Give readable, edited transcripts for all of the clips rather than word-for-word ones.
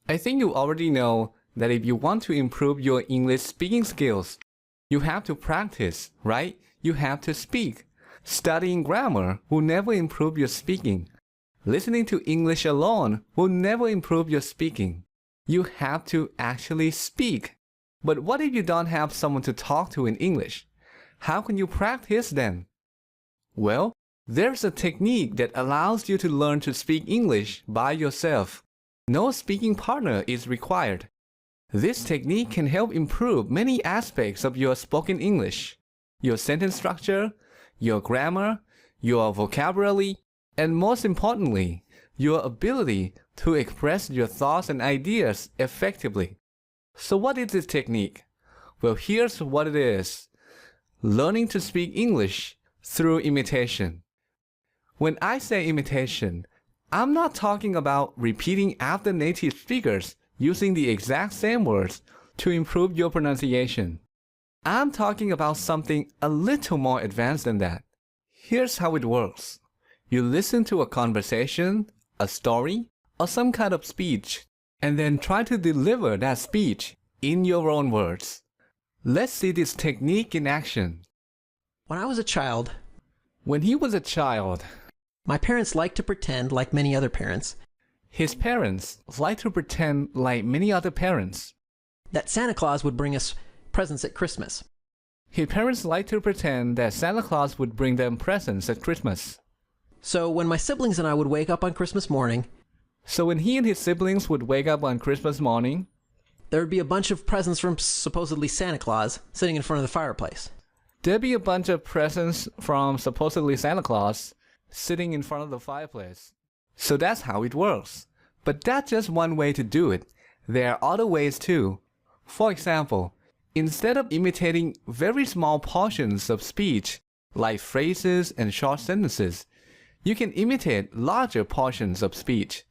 I think you already know that if you want to improve your English speaking skills, you have to practice, right? You have to speak. Studying grammar will never improve your speaking. Listening to English alone will never improve your speaking. You have to actually speak. But what if you don't have someone to talk to in English? How can you practice then? Well, there's a technique that allows you to learn to speak English by yourself. No speaking partner is required. This technique can help improve many aspects of your spoken English, your sentence structure, your grammar, your vocabulary, and most importantly, your ability to express your thoughts and ideas effectively. So what is this technique? Well, here's what it is. Learning to speak English through imitation. When I say imitation, I'm not talking about repeating after native speakers using the exact same words to improve your pronunciation. I'm talking about something a little more advanced than that. Here's how it works. You listen to a conversation, a story, or some kind of speech, and then try to deliver that speech in your own words. Let's see this technique in action. When I was a child, When he was a child, my parents liked to pretend like many other parents his parents liked to pretend like many other parents. that Santa Claus would bring us presents at Christmas. His parents liked to pretend that Santa Claus would bring them presents at Christmas. So when my siblings and I would wake up on Christmas morning, So when he and his siblings would wake up on Christmas morning, there would be a bunch of presents from supposedly Santa Claus sitting in front of the fireplace. there'd be a bunch of presents from supposedly Santa Claus sitting in front of the fireplace. So that's how it works. But that's just one way to do it. There are other ways too. For example, instead of imitating very small portions of speech, like phrases and short sentences, you can imitate larger portions of speech.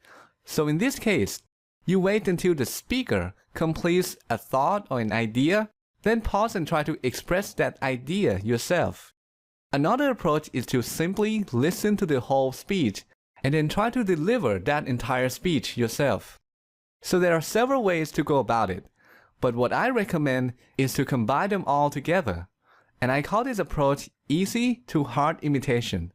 So in this case, you wait until the speaker completes a thought or an idea, then pause and try to express that idea yourself. Another approach is to simply listen to the whole speech and then try to deliver that entire speech yourself. So there are several ways to go about it, but what I recommend is to combine them all together. And I call this approach easy to hard imitation.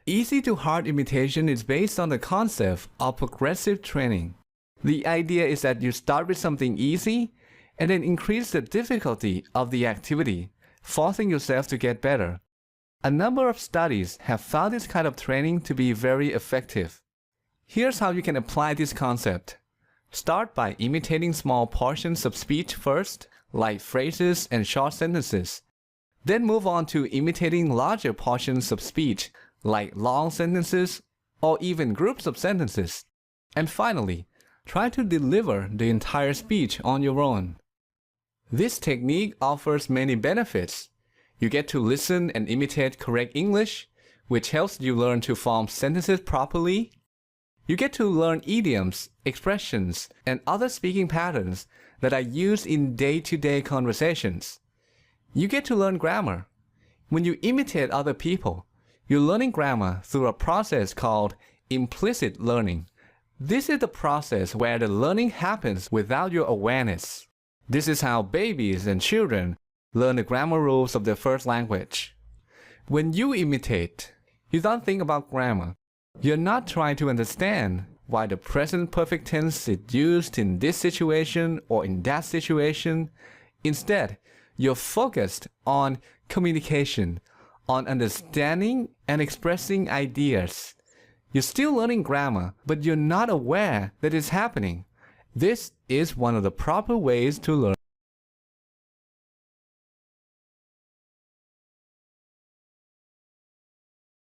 Easy to hard imitation is based on the concept of progressive training. The idea is that you start with something easy and then increase the difficulty of the activity, forcing yourself to get better. A number of studies have found this kind of training to be very effective. Here's how you can apply this concept. Start by imitating small portions of speech first, like phrases and short sentences. Then move on to imitating larger portions of speech, like long sentences or even groups of sentences. And finally, try to deliver the entire speech on your own. This technique offers many benefits. You get to listen and imitate correct English, which helps you learn to form sentences properly. You get to learn idioms, expressions, and other speaking patterns that are used in day-to-day conversations. You get to learn grammar. When you imitate other people, you're learning grammar through a process called implicit learning. This is the process where the learning happens without your awareness. This is how babies and children learn the grammar rules of their first language. When you imitate, you don't think about grammar. You're not trying to understand why the present perfect tense is used in this situation or in that situation. Instead, you're focused on communication, on understanding and expressing ideas. You're still learning grammar, but you're not aware that it's happening. This is one of the proper ways to learn.